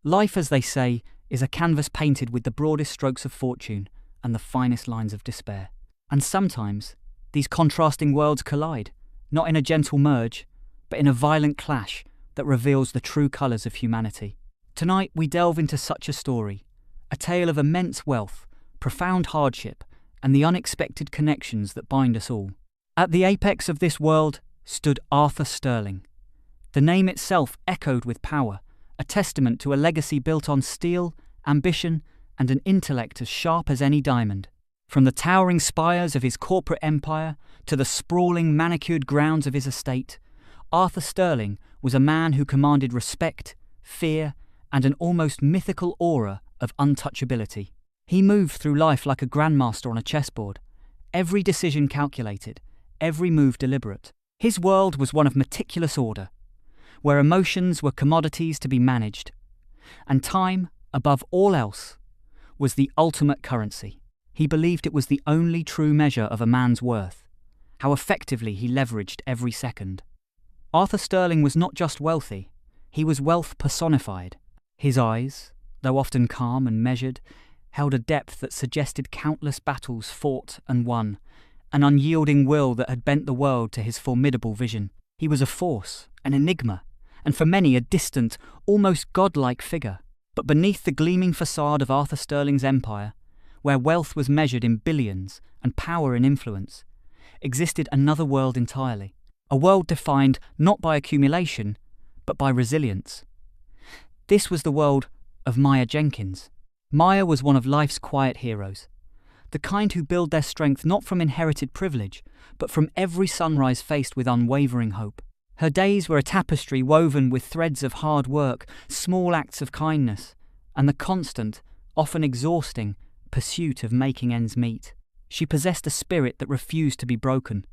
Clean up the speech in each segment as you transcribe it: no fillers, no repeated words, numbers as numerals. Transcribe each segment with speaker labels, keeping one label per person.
Speaker 1: Life, as they say, is a canvas painted with the broadest strokes of fortune and the finest lines of despair. And sometimes these contrasting worlds collide, not in a gentle merge, but in a violent clash that reveals the true colours of humanity. Tonight we delve into such a story, a tale of immense wealth, profound hardship, and the unexpected connections that bind us all. At the apex of this world stood Arthur Sterling. The name itself echoed with power, a testament to a legacy built on steel, ambition, and an intellect as sharp as any diamond. From the towering spires of his corporate empire to the sprawling, manicured grounds of his estate, Arthur Sterling was a man who commanded respect, fear, and an almost mythical aura of untouchability. He moved through life like a grandmaster on a chessboard, every decision calculated, every move deliberate. His world was one of meticulous order, where emotions were commodities to be managed, and time, above all else, was the ultimate currency. He believed it was the only true measure of a man's worth, how effectively he leveraged every second. Arthur Sterling was not just wealthy, he was wealth personified. His eyes, though often calm and measured, held a depth that suggested countless battles fought and won, an unyielding will that had bent the world to his formidable vision. He was a force, an enigma, and for many a distant, almost godlike figure. But beneath the gleaming facade of Arthur Sterling's empire, where wealth was measured in billions and power in influence, existed another world entirely. A world defined not by accumulation, but by resilience. This was the world of Maya Jenkins. Maya was one of life's quiet heroes, the kind who build their strength not from inherited privilege, but from every sunrise faced with unwavering hope. Her days were a tapestry woven with threads of hard work, small acts of kindness, and the constant, often exhausting, pursuit of making ends meet. She possessed a spirit that refused to be broken,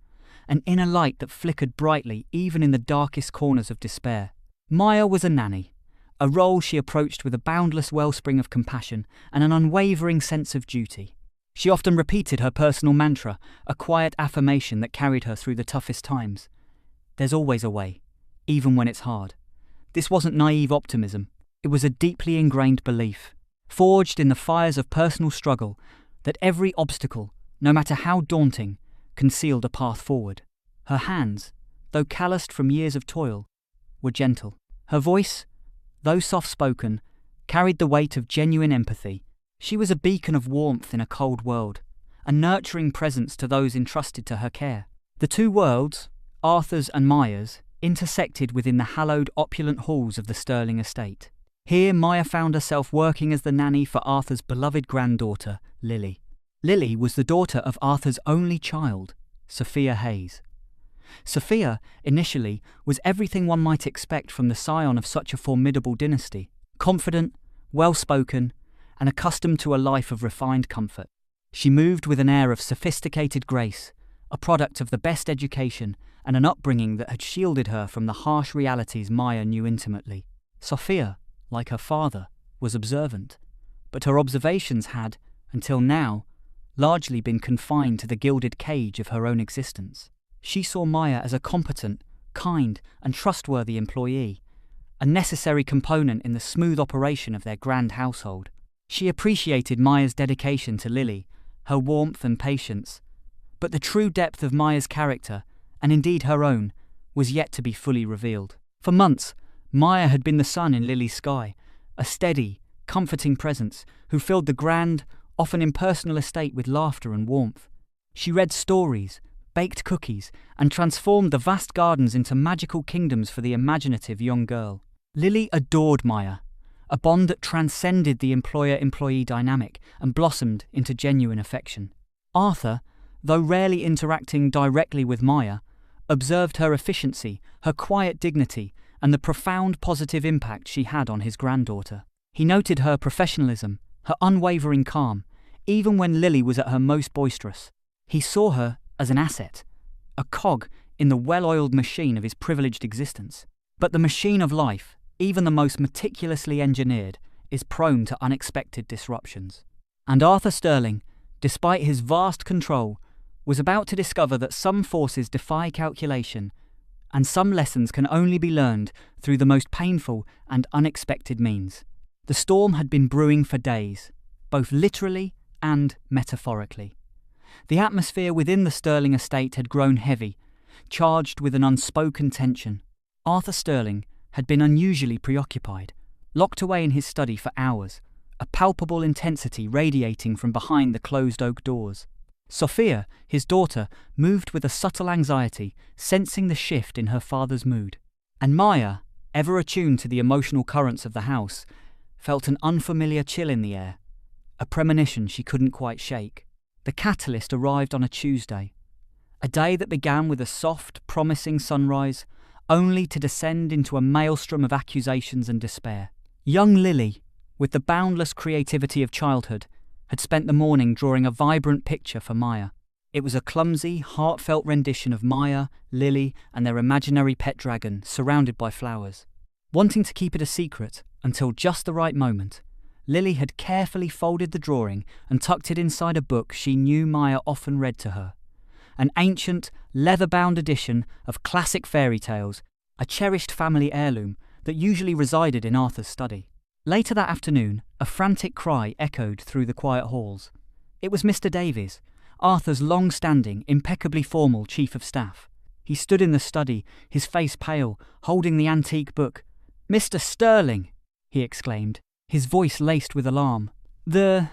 Speaker 1: an inner light that flickered brightly even in the darkest corners of despair. Maya was a nanny, a role she approached with a boundless wellspring of compassion and an unwavering sense of duty. She often repeated her personal mantra, a quiet affirmation that carried her through the toughest times. There's always a way, even when it's hard. This wasn't naive optimism, it was a deeply ingrained belief, forged in the fires of personal struggle, that every obstacle, no matter how daunting, concealed a path forward. Her hands, though calloused from years of toil, were gentle. Her voice, though soft-spoken, carried the weight of genuine empathy. She was a beacon of warmth in a cold world, a nurturing presence to those entrusted to her care. The two worlds, Arthur's and Maya's, intersected within the hallowed, opulent halls of the Sterling estate. Here Maya found herself working as the nanny for Arthur's beloved granddaughter, Lily. Lily was the daughter of Arthur's only child, Sophia Hayes. Sophia, initially, was everything one might expect from the scion of such a formidable dynasty. Confident, well-spoken, and accustomed to a life of refined comfort. She moved with an air of sophisticated grace, a product of the best education and an upbringing that had shielded her from the harsh realities Maya knew intimately. Sophia, like her father, was observant, but her observations had, until now, largely been confined to the gilded cage of her own existence. She saw Maya as a competent, kind, and trustworthy employee, a necessary component in the smooth operation of their grand household. She appreciated Maya's dedication to Lily, her warmth and patience, but the true depth of Maya's character, and indeed her own, was yet to be fully revealed. For months, Maya had been the sun in Lily's sky, a steady, comforting presence who filled the grand, often impersonal estate with laughter and warmth. She read stories, baked cookies, and transformed the vast gardens into magical kingdoms for the imaginative young girl. Lily adored Maya, a bond that transcended the employer-employee dynamic and blossomed into genuine affection. Arthur, though rarely interacting directly with Maya, observed her efficiency, her quiet dignity, and the profound positive impact she had on his granddaughter. He noted her professionalism, her unwavering calm, even when Lily was at her most boisterous. He saw her as an asset, a cog in the well-oiled machine of his privileged existence. But the machine of life, even the most meticulously engineered, is prone to unexpected disruptions. And Arthur Sterling, despite his vast control, was about to discover that some forces defy calculation, and some lessons can only be learned through the most painful and unexpected means. The storm had been brewing for days, both literally and metaphorically. The atmosphere within the Sterling estate had grown heavy, charged with an unspoken tension. Arthur Sterling had been unusually preoccupied, locked away in his study for hours, a palpable intensity radiating from behind the closed oak doors. Sophia, his daughter, moved with a subtle anxiety, sensing the shift in her father's mood. And Maya, ever attuned to the emotional currents of the house, felt an unfamiliar chill in the air, a premonition she couldn't quite shake. The catalyst arrived on a Tuesday, a day that began with a soft, promising sunrise, only to descend into a maelstrom of accusations and despair. Young Lily, with the boundless creativity of childhood, had spent the morning drawing a vibrant picture for Maya. It was a clumsy, heartfelt rendition of Maya, Lily, and their imaginary pet dragon surrounded by flowers. Wanting to keep it a secret until just the right moment, Lily had carefully folded the drawing and tucked it inside a book she knew Maya often read to her. An ancient, leather-bound edition of classic fairy tales, a cherished family heirloom that usually resided in Arthur's study. Later that afternoon, a frantic cry echoed through the quiet halls. It was Mr. Davies, Arthur's long-standing, impeccably formal chief of staff. He stood in the study, his face pale, holding the antique book. "Mr. Sterling!" he exclaimed, his voice laced with alarm. The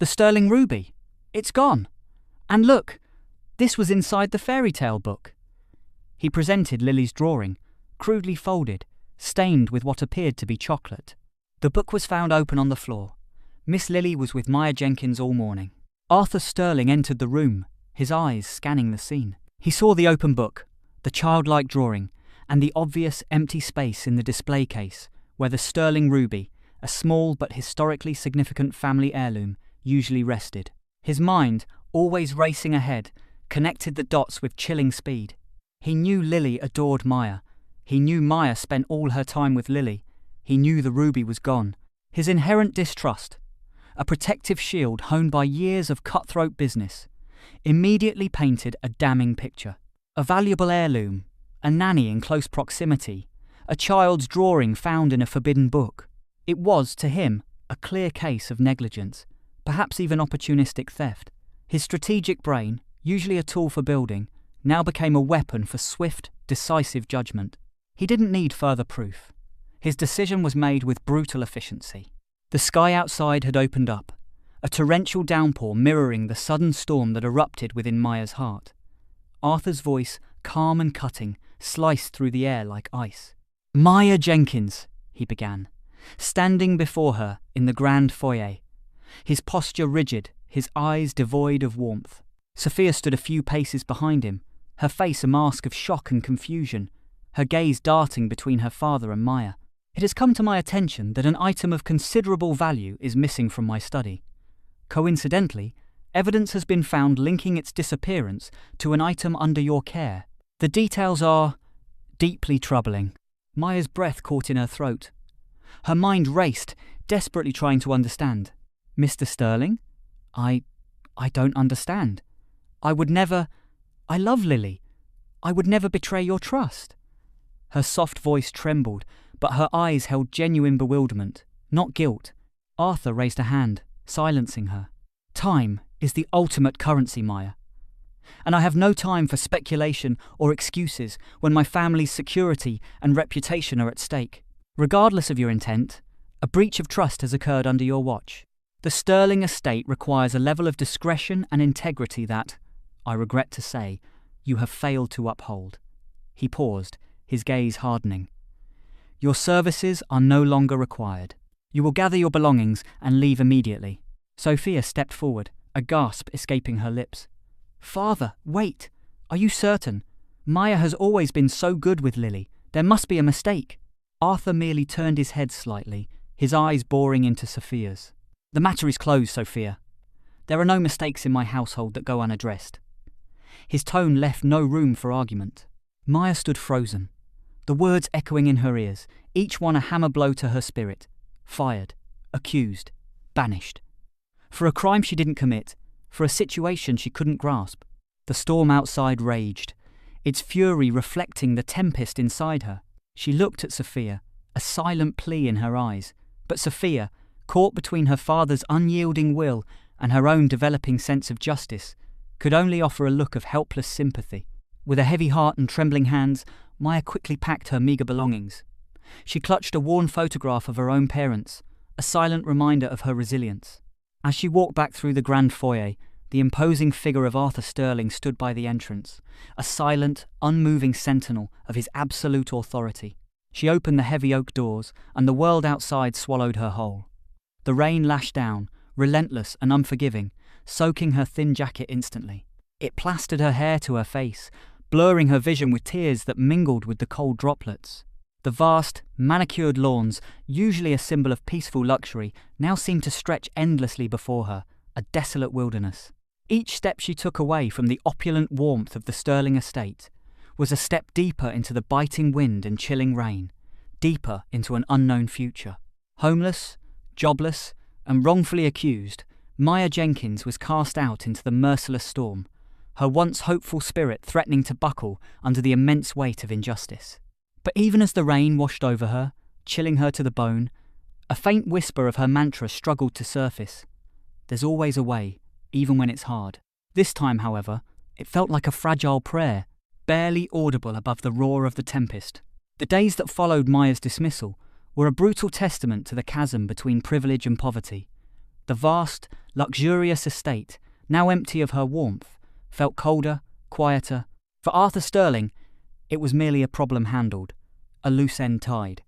Speaker 1: Sterling ruby. It's gone. And look, this was inside the fairy tale book." He presented Lily's drawing, crudely folded, stained with what appeared to be chocolate. The book was found open on the floor. Miss Lily was with Maya Jenkins all morning. Arthur Sterling entered the room, his eyes scanning the scene. He saw the open book, the childlike drawing, and the obvious empty space in the display case where the Sterling ruby, a small but historically significant family heirloom, usually rested. His mind, always racing ahead, connected the dots with chilling speed. He knew Lily adored Maya. He knew Maya spent all her time with Lily. He knew the ruby was gone. His inherent distrust, a protective shield honed by years of cutthroat business, immediately painted a damning picture. A valuable heirloom, a nanny in close proximity, a child's drawing found in a forbidden book. It was, to him, a clear case of negligence, perhaps even opportunistic theft. His strategic brain, usually a tool for building, now became a weapon for swift, decisive judgment. He didn't need further proof. His decision was made with brutal efficiency. The sky outside had opened up, a torrential downpour mirroring the sudden storm that erupted within Maya's heart. Arthur's voice, calm and cutting, sliced through the air like ice. "Maya Jenkins," he began, standing before her in the grand foyer, his posture rigid, his eyes devoid of warmth. Sophia stood a few paces behind him, her face a mask of shock and confusion, her gaze darting between her father and Maya. "It has come to my attention that an item of considerable value is missing from my study. Coincidentally, evidence has been found linking its disappearance to an item under your care. The details are deeply troubling." Maya's breath caught in her throat. Her mind raced, desperately trying to understand. "Mr. Sterling? I don't understand. I love Lily. I would never betray your trust." Her soft voice trembled, but her eyes held genuine bewilderment, not guilt. Arthur raised a hand, silencing her. "Time is the ultimate currency, Maya. And I have no time for speculation or excuses when my family's security and reputation are at stake. Regardless of your intent, a breach of trust has occurred under your watch. The Sterling estate requires a level of discretion and integrity that, I regret to say, you have failed to uphold." He paused, his gaze hardening. "Your services are no longer required. You will gather your belongings and leave immediately." Sophia stepped forward, a gasp escaping her lips. "Father, wait! Are you certain? Maya has always been so good with Lily. There must be a mistake." Arthur merely turned his head slightly, his eyes boring into Sophia's. "The matter is closed, Sophia. There are no mistakes in my household that go unaddressed." His tone left no room for argument. Maya stood frozen, the words echoing in her ears, each one a hammer blow to her spirit. Fired, accused, banished. For a crime she didn't commit, for a situation she couldn't grasp. The storm outside raged, its fury reflecting the tempest inside her. She looked at Sophia, a silent plea in her eyes, But Sophia, caught between her father's unyielding will and her own developing sense of justice, could only offer a look of helpless sympathy. With a heavy heart and trembling hands, Maya quickly packed her meagre belongings. She clutched a worn photograph of her own parents, a silent reminder of her resilience. As she walked back through the grand foyer, the imposing figure of Arthur Sterling stood by the entrance, a silent, unmoving sentinel of his absolute authority. She opened the heavy oak doors, and the world outside swallowed her whole. The rain lashed down, relentless and unforgiving, soaking her thin jacket instantly. It plastered her hair to her face, blurring her vision with tears that mingled with the cold droplets. The vast, manicured lawns, usually a symbol of peaceful luxury, now seemed to stretch endlessly before her, a desolate wilderness. Each step she took away from the opulent warmth of the Sterling estate was a step deeper into the biting wind and chilling rain, deeper into an unknown future. Homeless, jobless, and wrongfully accused, Maya Jenkins was cast out into the merciless storm, her once hopeful spirit threatening to buckle under the immense weight of injustice. But even as the rain washed over her, chilling her to the bone, a faint whisper of her mantra struggled to surface. There's always a way, even when it's hard. This time, however, it felt like a fragile prayer, barely audible above the roar of the tempest. The days that followed Maya's dismissal were a brutal testament to the chasm between privilege and poverty. The vast, luxurious estate, now empty of her warmth, felt colder, quieter. For Arthur Sterling, it was merely a problem handled, a loose end tied.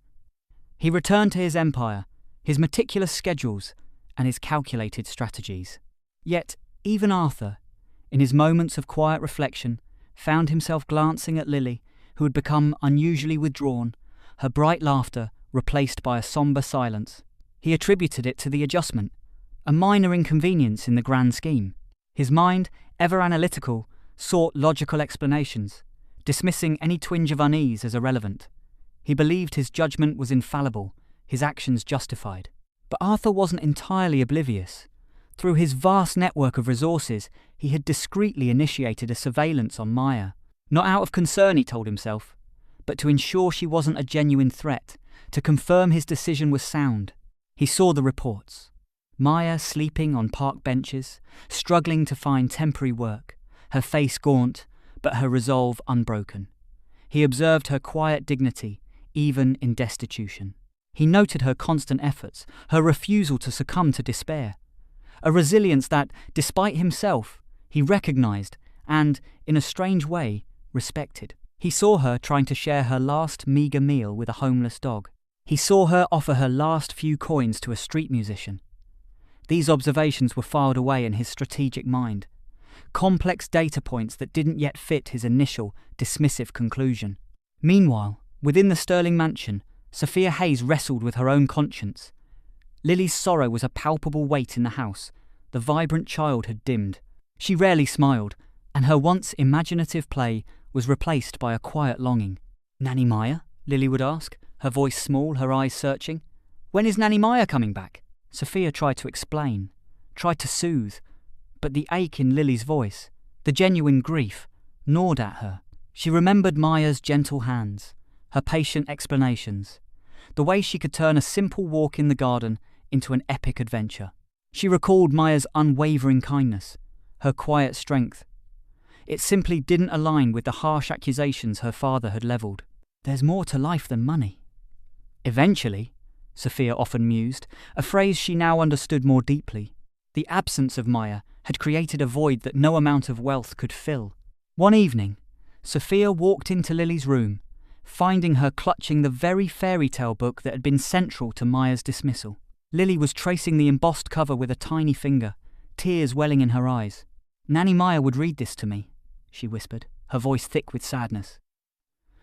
Speaker 1: He returned to his empire, his meticulous schedules, and his calculated strategies. Yet, even Arthur, in his moments of quiet reflection, found himself glancing at Lily, who had become unusually withdrawn, her bright laughter replaced by a sombre silence. He attributed it to the adjustment, a minor inconvenience in the grand scheme. His mind, ever analytical, sought logical explanations, dismissing any twinge of unease as irrelevant. He believed his judgment was infallible, his actions justified. But Arthur wasn't entirely oblivious. Through his vast network of resources, he had discreetly initiated a surveillance on Maya. Not out of concern, he told himself, but to ensure she wasn't a genuine threat, to confirm his decision was sound. He saw the reports. Maya sleeping on park benches, struggling to find temporary work, her face gaunt, but her resolve unbroken. He observed her quiet dignity, even in destitution. He noted her constant efforts, her refusal to succumb to despair. A resilience that, despite himself, he recognized and, in a strange way, respected. He saw her trying to share her last meagre meal with a homeless dog. He saw her offer her last few coins to a street musician. These observations were filed away in his strategic mind, complex data points that didn't yet fit his initial, dismissive conclusion. Meanwhile, within the Sterling mansion, Sophia Hayes wrestled with her own conscience. Lily's sorrow was a palpable weight in the house. The vibrant child had dimmed. She rarely smiled, and her once imaginative play was replaced by a quiet longing. "Nanny Maya?" Lily would ask, her voice small, her eyes searching. "When is Nanny Maya coming back?" Sophia tried to explain, tried to soothe, but the ache in Lily's voice, the genuine grief, gnawed at her. She remembered Maya's gentle hands, her patient explanations, the way she could turn a simple walk in the garden into an epic adventure. She recalled Maya's unwavering kindness, her quiet strength. It simply didn't align with the harsh accusations her father had levelled. "There's more to life than money." Eventually, Sophia often mused, a phrase she now understood more deeply. The absence of Maya had created a void that no amount of wealth could fill. One evening, Sophia walked into Lily's room, finding her clutching the very fairy tale book that had been central to Maya's dismissal. Lily was tracing the embossed cover with a tiny finger, tears welling in her eyes. "Nanny Maya would read this to me," she whispered, her voice thick with sadness.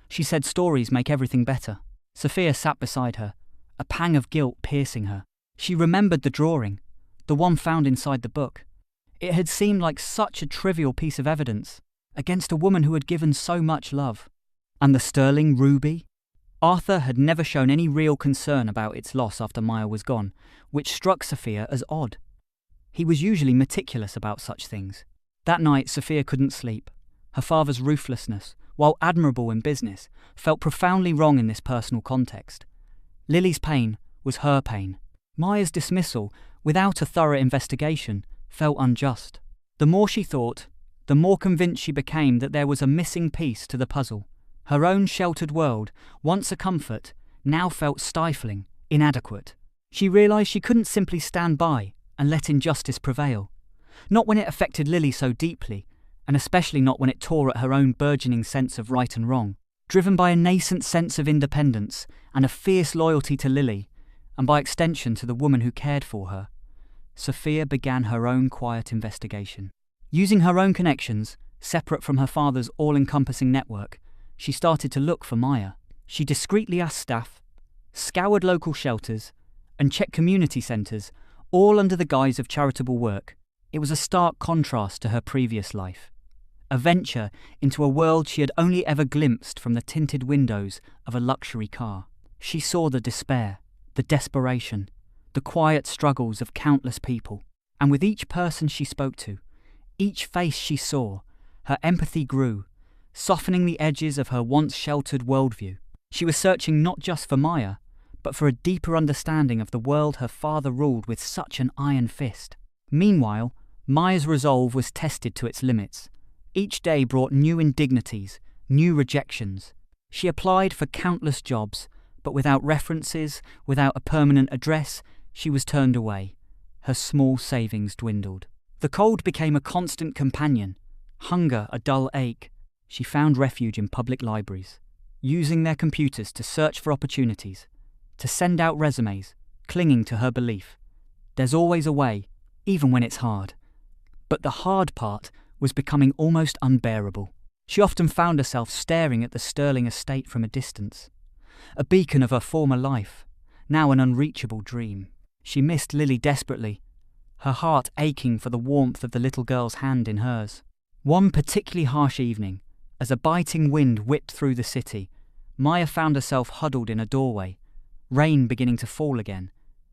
Speaker 1: She said stories make everything better. Sophia sat beside her, a pang of guilt piercing her. She remembered the drawing, the one found inside the book. It had seemed like such a trivial piece of evidence, against a woman who had given so much love. And the sterling ruby? Arthur had never shown any real concern about its loss after Maya was gone, which struck Sophia as odd. He was usually meticulous about such things. That night, Sophia couldn't sleep. Her father's ruthlessness, while admirable in business, felt profoundly wrong in this personal context. Lily's pain was her pain. Maya's dismissal, without a thorough investigation, felt unjust. The more she thought, the more convinced she became that there was a missing piece to the puzzle. Her own sheltered world, once a comfort, now felt stifling, inadequate. She realized she couldn't simply stand by and let injustice prevail. Not when it affected Lily so deeply, and especially not when it tore at her own burgeoning sense of right and wrong. Driven by a nascent sense of independence and a fierce loyalty to Lily, and by extension to the woman who cared for her, Sophia began her own quiet investigation. Using her own connections, separate from her father's all-encompassing network, she started to look for Maya. She discreetly asked staff, scoured local shelters, and checked community centres, all under the guise of charitable work. It was a stark contrast to her previous life. A venture into a world she had only ever glimpsed from the tinted windows of a luxury car. She saw the despair, the desperation, the quiet struggles of countless people. And with each person she spoke to, each face she saw, her empathy grew, softening the edges of her once sheltered worldview. She was searching not just for Maya, but for a deeper understanding of the world her father ruled with such an iron fist. Meanwhile, Maya's resolve was tested to its limits. Each day brought new indignities, new rejections. She applied for countless jobs, but without references, without a permanent address, she was turned away. Her small savings dwindled. The cold became a constant companion, hunger a dull ache. She found refuge in public libraries, using their computers to search for opportunities, to send out resumes, clinging to her belief. There's always a way, even when it's hard. But the hard part was becoming almost unbearable. She often found herself staring at the Sterling estate from a distance, a beacon of her former life, now an unreachable dream. She missed Lily desperately, her heart aching for the warmth of the little girl's hand in hers. One particularly harsh evening, as a biting wind whipped through the city, Maya found herself huddled in a doorway, rain beginning to fall again.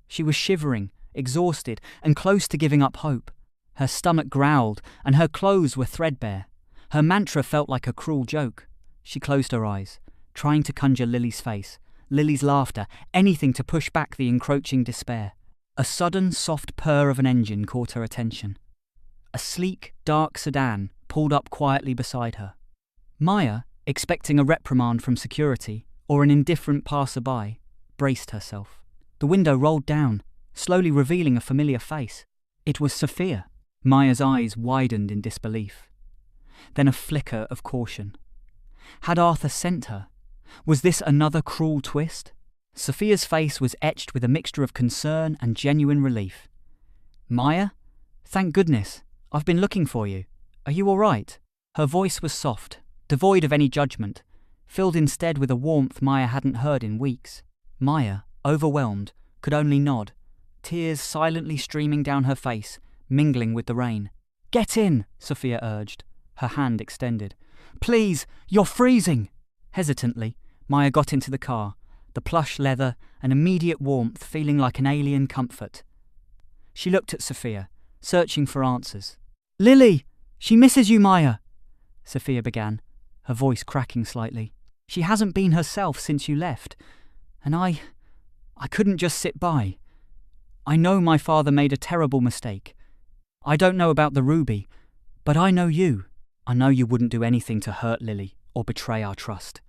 Speaker 1: She was shivering, exhausted, and close to giving up hope. Her stomach growled, and her clothes were threadbare. Her mantra felt like a cruel joke. She closed her eyes, trying to conjure Lily's face, Lily's laughter, anything to push back the encroaching despair. A sudden, soft purr of an engine caught her attention. A sleek, dark sedan pulled up quietly beside her. Maya, expecting a reprimand from security or an indifferent passerby, braced herself. The window rolled down, slowly revealing a familiar face. It was Sophia. Maya's eyes widened in disbelief. Then a flicker of caution. Had Arthur sent her? Was this another cruel twist? Sophia's face was etched with a mixture of concern and genuine relief. Maya? Thank goodness. I've been looking for you. Are you all right? Her voice was soft, devoid of any judgment, filled instead with a warmth Maya hadn't heard in weeks. Maya, overwhelmed, could only nod, tears silently streaming down her face, mingling with the rain. Get in, Sophia urged, her hand extended. Please, you're freezing! Hesitantly, Maya got into the car, the plush leather and immediate warmth feeling like an alien comfort. She looked at Sophia, searching for answers. Lily! She misses you, Maya! Sophia began, her voice cracking slightly. She hasn't been herself since you left, and I couldn't just sit by. I know my father made a terrible mistake. I don't know about the ruby, but I know you. I know you wouldn't do anything to hurt Lily or betray our trust.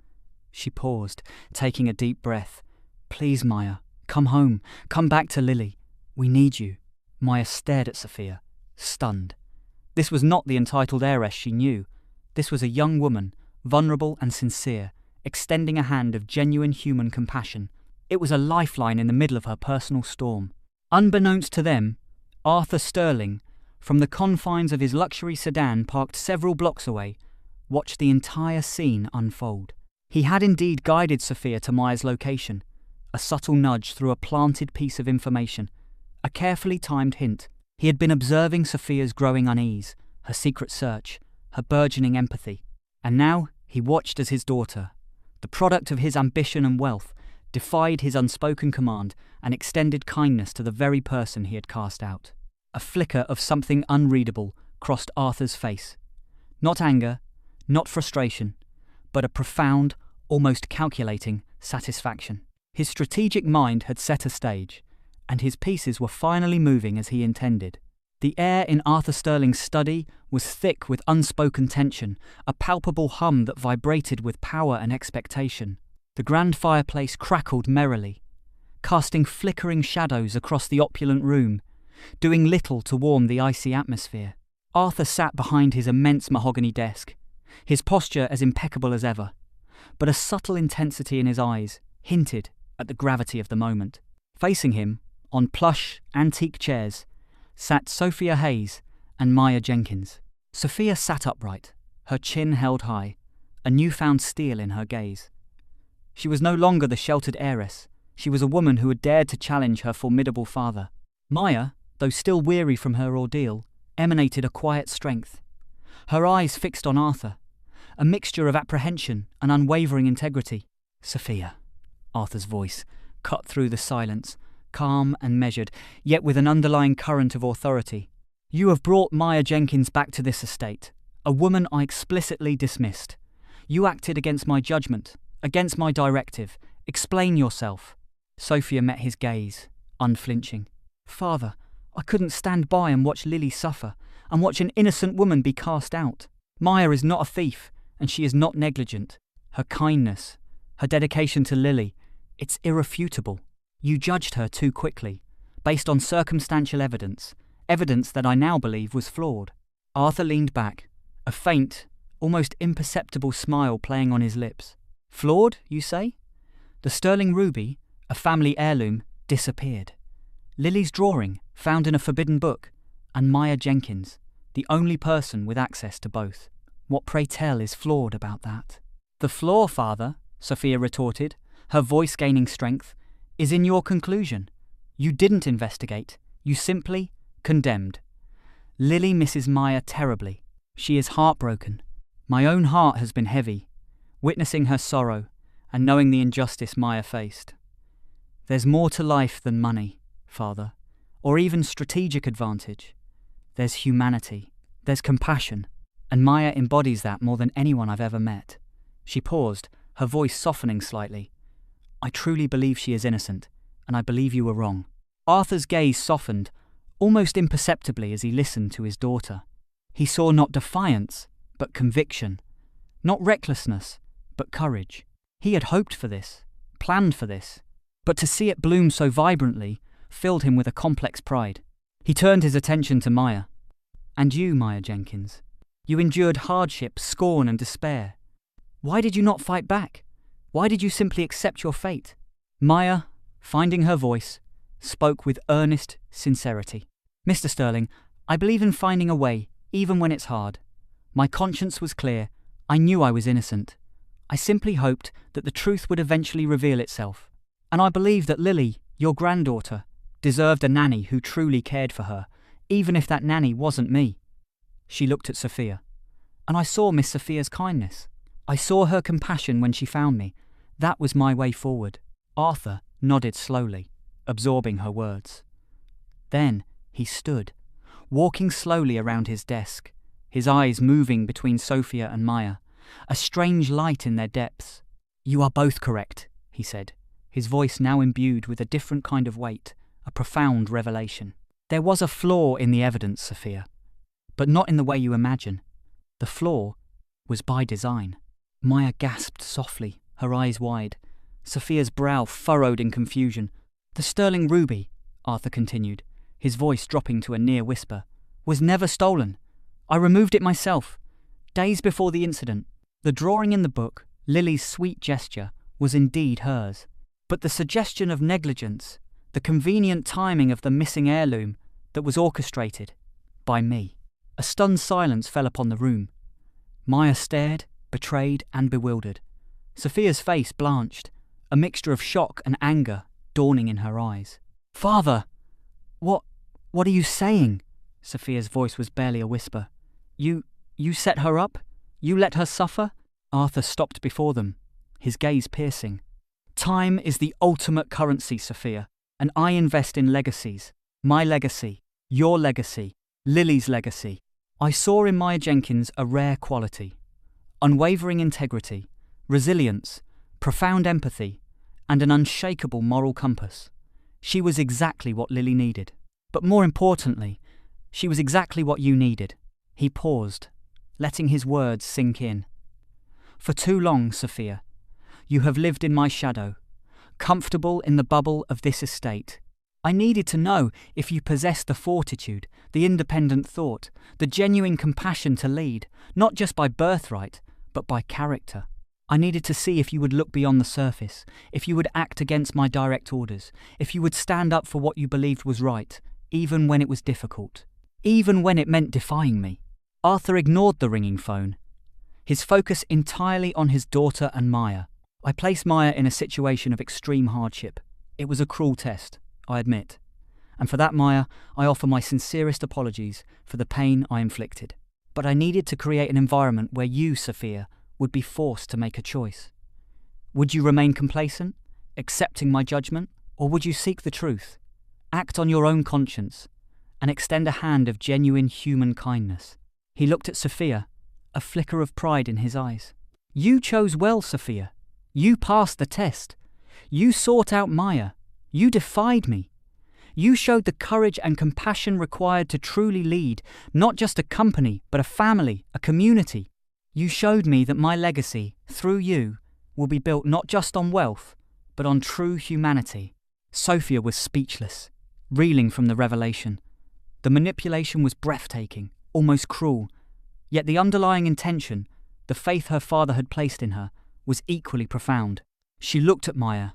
Speaker 1: She paused, taking a deep breath. Please, Maya, come home. Come back to Lily. We need you. Maya stared at Sophia, stunned. This was not the entitled heiress she knew. This was a young woman, vulnerable and sincere, extending a hand of genuine human compassion. It was a lifeline in the middle of her personal storm. Unbeknownst to them, Arthur Sterling, from the confines of his luxury sedan parked several blocks away, watched the entire scene unfold. He had indeed guided Sophia to Maya's location, a subtle nudge through a planted piece of information, a carefully timed hint. He had been observing Sophia's growing unease, her secret search, her burgeoning empathy. And now he watched as his daughter, the product of his ambition and wealth, defied his unspoken command and extended kindness to the very person he had cast out. A flicker of something unreadable crossed Arthur's face. Not anger, not frustration, but a profound, almost calculating satisfaction. His strategic mind had set a stage, and his pieces were finally moving as he intended. The air in Arthur Sterling's study was thick with unspoken tension, a palpable hum that vibrated with power and expectation. The grand fireplace crackled merrily, casting flickering shadows across the opulent room, doing little to warm the icy atmosphere. Arthur sat behind his immense mahogany desk, his posture as impeccable as ever, but a subtle intensity in his eyes hinted at the gravity of the moment. Facing him, on plush, antique chairs, sat Sophia Hayes and Maya Jenkins. Sophia sat upright, her chin held high, a newfound steel in her gaze. She was no longer the sheltered heiress. She was a woman who had dared to challenge her formidable father. Maya, though still weary from her ordeal, emanated a quiet strength. Her eyes fixed on Arthur, a mixture of apprehension and unwavering integrity. "Sophia," Arthur's voice cut through the silence, calm and measured, yet with an underlying current of authority. "You have brought Maya Jenkins back to this estate, a woman I explicitly dismissed. You acted against my judgment, against my directive. Explain yourself." Sophia met his gaze, unflinching. "Father, I couldn't stand by and watch Lily suffer, and watch an innocent woman be cast out. Maya is not a thief, and she is not negligent. Her kindness, her dedication to Lily, it's irrefutable. You judged her too quickly, based on circumstantial evidence that I now believe was flawed." Arthur leaned back, a faint, almost imperceptible smile playing on his lips. "Flawed, you say?" The sterling ruby, a family heirloom, disappeared. Lily's drawing, found in a forbidden book, and Maya Jenkins, the only person with access to both. What, pray tell, is flawed about that? "The flaw, father," Sophia retorted, her voice gaining strength, "is in your conclusion. You didn't investigate. You simply condemned. Lily misses Maya terribly. She is heartbroken. My own heart has been heavy, witnessing her sorrow and knowing the injustice Maya faced. There's more to life than money, father, or even strategic advantage. There's humanity, there's compassion, and Maya embodies that more than anyone I've ever met." She paused, her voice softening slightly. "I truly believe she is innocent, and I believe you were wrong." Arthur's gaze softened, almost imperceptibly as he listened to his daughter. He saw not defiance, but conviction, not recklessness, but courage. He had hoped for this, planned for this, but to see it bloom so vibrantly filled him with a complex pride. He turned his attention to Maya. "And you, Maya Jenkins, you endured hardship, scorn and despair. Why did you not fight back? Why did you simply accept your fate?" Maya, finding her voice, spoke with earnest sincerity. "Mr. Sterling, I believe in finding a way, even when it's hard. My conscience was clear. I knew I was innocent. I simply hoped that the truth would eventually reveal itself. And I believe that Lily, your granddaughter, deserved a nanny who truly cared for her, even if that nanny wasn't me." She looked at Sophia. "And I saw Miss Sophia's kindness. I saw her compassion when she found me. That was my way forward." Arthur nodded slowly, absorbing her words. Then he stood, walking slowly around his desk, his eyes moving between Sophia and Maya, a strange light in their depths. "You are both correct," he said, his voice now imbued with a different kind of weight, a profound revelation. "There was a flaw in the evidence, Sophia, but not in the way you imagine. The flaw was by design." Maya gasped softly, her eyes wide. Sophia's brow furrowed in confusion. "The sterling ruby," Arthur continued, his voice dropping to a near whisper, "was never stolen. I removed it myself, days before the incident. The drawing in the book, Lily's sweet gesture, was indeed hers. But the suggestion of negligence, the convenient timing of the missing heirloom, that was orchestrated by me." A stunned silence fell upon the room. Maya stared, betrayed and bewildered. Sophia's face blanched, a mixture of shock and anger dawning in her eyes. "Father, what are you saying?" Sophia's voice was barely a whisper. You set her up? You let her suffer?" Arthur stopped before them, his gaze piercing. "Time is the ultimate currency, Sophia, and I invest in legacies. My legacy, your legacy, Lily's legacy. I saw in Maya Jenkins a rare quality: unwavering integrity, resilience, profound empathy, and an unshakable moral compass. She was exactly what Lily needed. But more importantly, she was exactly what you needed. He paused, letting his words sink in. For too long, Sophia, you have lived in my shadow, comfortable in the bubble of this estate. I needed to know if you possessed the fortitude, the independent thought, the genuine compassion to lead, not just by birthright, but by character. I needed to see if you would look beyond the surface, if you would act against my direct orders, if you would stand up for what you believed was right, even when it was difficult, even when it meant defying me. Arthur ignored the ringing phone, his focus entirely on his daughter and Maya. I placed Maya in a situation of extreme hardship. It was a cruel test, I admit. And for that, Maya, I offer my sincerest apologies for the pain I inflicted. But I needed to create an environment where you, Sophia, would be forced to make a choice. Would you remain complacent, accepting my judgment, or would you seek the truth, act on your own conscience, and extend a hand of genuine human kindness? He looked at Sophia, a flicker of pride in his eyes. You chose well, Sophia. You passed the test. You sought out Maya. You defied me. You showed the courage and compassion required to truly lead, not just a company, but a family, a community. You showed me that my legacy, through you, will be built not just on wealth, but on true humanity. Sophia was speechless, reeling from the revelation. The manipulation was breathtaking, almost cruel, yet the underlying intention, the faith her father had placed in her, was equally profound. She looked at Maya,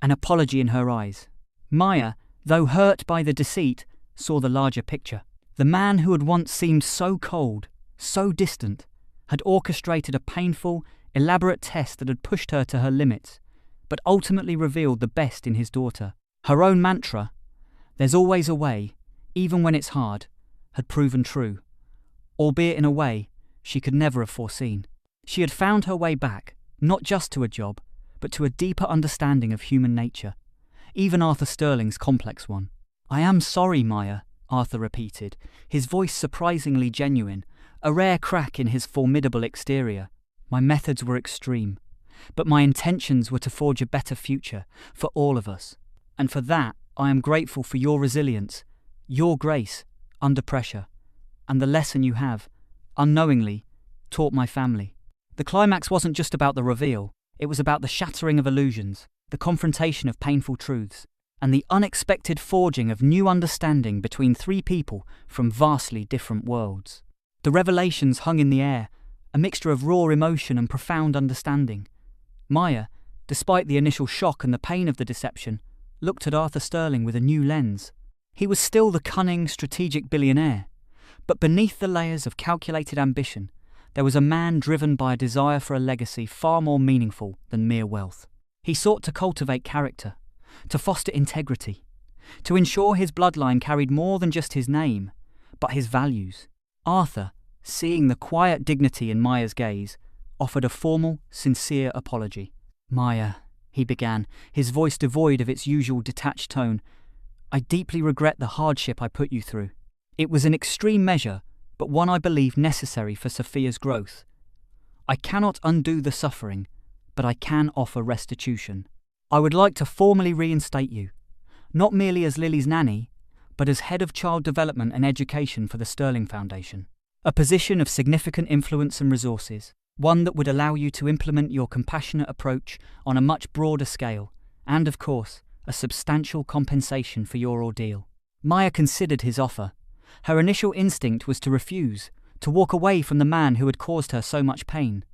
Speaker 1: an apology in her eyes. Maya, though hurt by the deceit, saw the larger picture. The man who had once seemed so cold, so distant, had orchestrated a painful, elaborate test that had pushed her to her limits, but ultimately revealed the best in his daughter. Her own mantra, "There's always a way, even when it's hard," had proven true, albeit in a way she could never have foreseen. She had found her way back, not just to a job, but to a deeper understanding of human nature, even Arthur Sterling's complex one. "I am sorry, Maya," Arthur repeated, his voice surprisingly genuine, a rare crack in his formidable exterior. "My methods were extreme, but my intentions were to forge a better future for all of us. And for that, I am grateful for your resilience, your grace under pressure, and the lesson you have, unknowingly, taught my family." The climax wasn't just about the reveal, it was about the shattering of illusions, the confrontation of painful truths, and the unexpected forging of new understanding between three people from vastly different worlds. The revelations hung in the air, a mixture of raw emotion and profound understanding. Maya, despite the initial shock and the pain of the deception, looked at Arthur Sterling with a new lens. He was still the cunning, strategic billionaire, but beneath the layers of calculated ambition, there was a man driven by a desire for a legacy far more meaningful than mere wealth. He sought to cultivate character, to foster integrity, to ensure his bloodline carried more than just his name, but his values. Arthur, seeing the quiet dignity in Maya's gaze, offered a formal, sincere apology. "Maya," he began, his voice devoid of its usual detached tone, "I deeply regret the hardship I put you through. It was an extreme measure, but one I believe necessary for Sophia's growth. I cannot undo the suffering, but I can offer restitution. I would like to formally reinstate you, not merely as Lily's nanny, but as head of child development and education for the Sterling Foundation. A position of significant influence and resources, one that would allow you to implement your compassionate approach on a much broader scale, and of course, a substantial compensation for your ordeal." Maya considered his offer. Her initial instinct was to refuse, to walk away from the man who had caused her so much pain.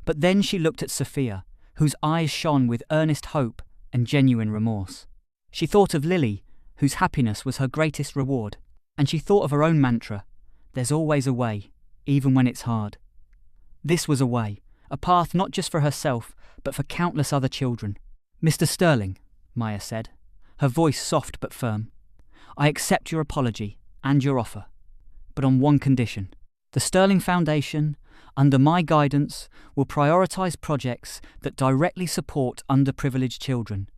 Speaker 1: But then she looked at Sophia, whose eyes shone with earnest hope and genuine remorse. She thought of Lily, whose happiness was her greatest reward, and she thought of her own mantra, "There's always a way, even when it's hard." This was a way, a path not just for herself, but for countless other children. "Mr. Sterling," Maya said, her voice soft but firm, "I accept your apology and your offer, but on one condition. The Sterling Foundation, under my guidance, will prioritize projects that directly support underprivileged children,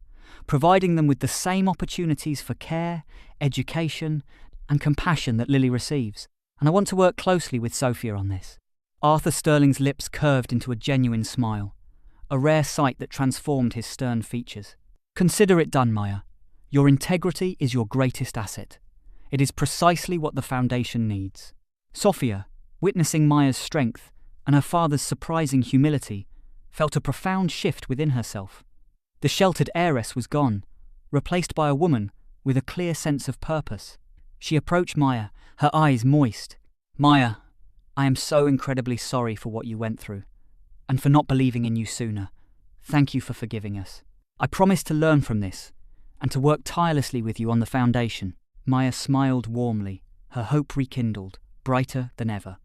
Speaker 1: providing them with the same opportunities for care, education, and compassion that Lily receives. And I want to work closely with Sophia on this." Arthur Sterling's lips curved into a genuine smile, a rare sight that transformed his stern features. "Consider it done, Maya," Your integrity is your greatest asset. It is precisely what the Foundation needs. Sophia, witnessing Maya's strength and her father's surprising humility, felt a profound shift within herself. The sheltered heiress was gone, replaced by a woman with a clear sense of purpose. She approached Maya, her eyes moist. "Maya, I am so incredibly sorry for what you went through, and for not believing in you sooner. Thank you for forgiving us. I promise to learn from this, and to work tirelessly with you on the Foundation." Maya smiled warmly, her hope rekindled, brighter than ever.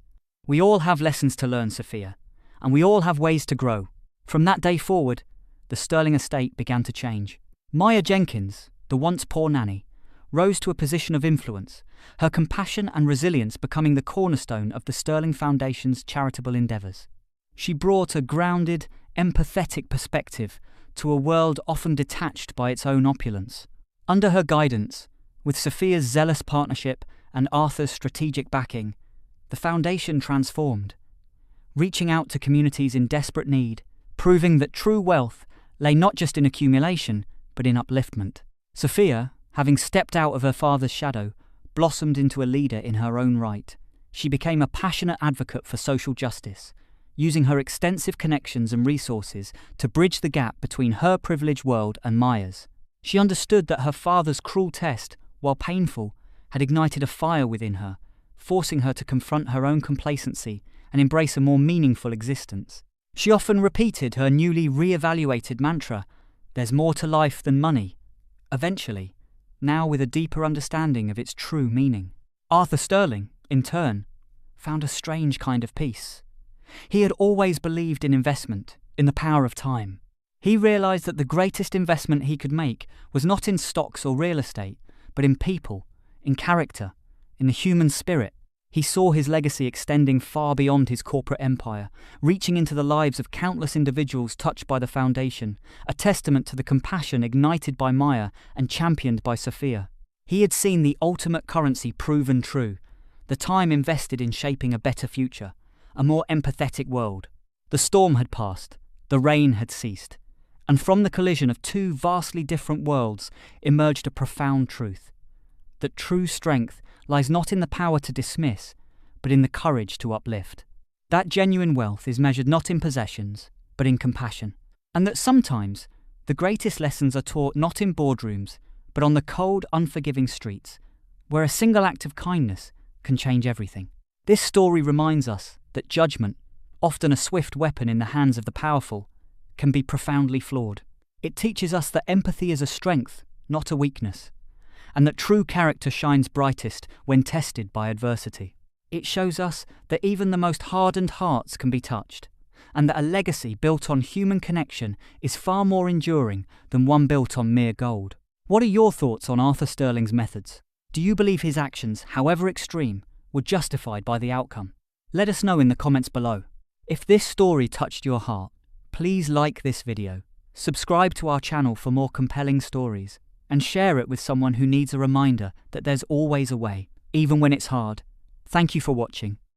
Speaker 1: "We all have lessons to learn, Sophia, and we all have ways to grow." From that day forward, the Sterling estate began to change. Maya Jenkins, the once poor nanny, rose to a position of influence, her compassion and resilience becoming the cornerstone of the Sterling Foundation's charitable endeavours. She brought a grounded, empathetic perspective to a world often detached by its own opulence. Under her guidance, with Sophia's zealous partnership and Arthur's strategic backing, the Foundation transformed, reaching out to communities in desperate need, proving that true wealth lay not just in accumulation, but in upliftment. Sophia, having stepped out of her father's shadow, blossomed into a leader in her own right. She became a passionate advocate for social justice, using her extensive connections and resources to bridge the gap between her privileged world and Maya's. She understood that her father's cruel test, while painful, had ignited a fire within her, forcing her to confront her own complacency and embrace a more meaningful existence. She often repeated her newly re-evaluated mantra, "There's more to life than money." Eventually, now with a deeper understanding of its true meaning. Arthur Sterling, in turn, found a strange kind of peace. He had always believed in investment, in the power of time. He realized that the greatest investment he could make was not in stocks or real estate, but in people, in character, in the human spirit. He saw his legacy extending far beyond his corporate empire, reaching into the lives of countless individuals touched by the Foundation, a testament to the compassion ignited by Maya and championed by Sophia. He had seen the ultimate currency proven true, the time invested in shaping a better future, a more empathetic world. The storm had passed, the rain had ceased, and from the collision of two vastly different worlds emerged a profound truth: that true strength lies not in the power to dismiss, but in the courage to uplift. That genuine wealth is measured not in possessions, but in compassion. And that sometimes the greatest lessons are taught not in boardrooms, but on the cold, unforgiving streets, where a single act of kindness can change everything. This story reminds us that judgment, often a swift weapon in the hands of the powerful, can be profoundly flawed. It teaches us that empathy is a strength, not a weakness, and that true character shines brightest when tested by adversity. It shows us that even the most hardened hearts can be touched, and that a legacy built on human connection is far more enduring than one built on mere gold. What are your thoughts on Arthur Sterling's methods? Do you believe his actions, however extreme, were justified by the outcome? Let us know in the comments below. If this story touched your heart, please like this video, subscribe to our channel for more compelling stories, and share it with someone who needs a reminder that there's always a way, even when it's hard. Thank you for watching.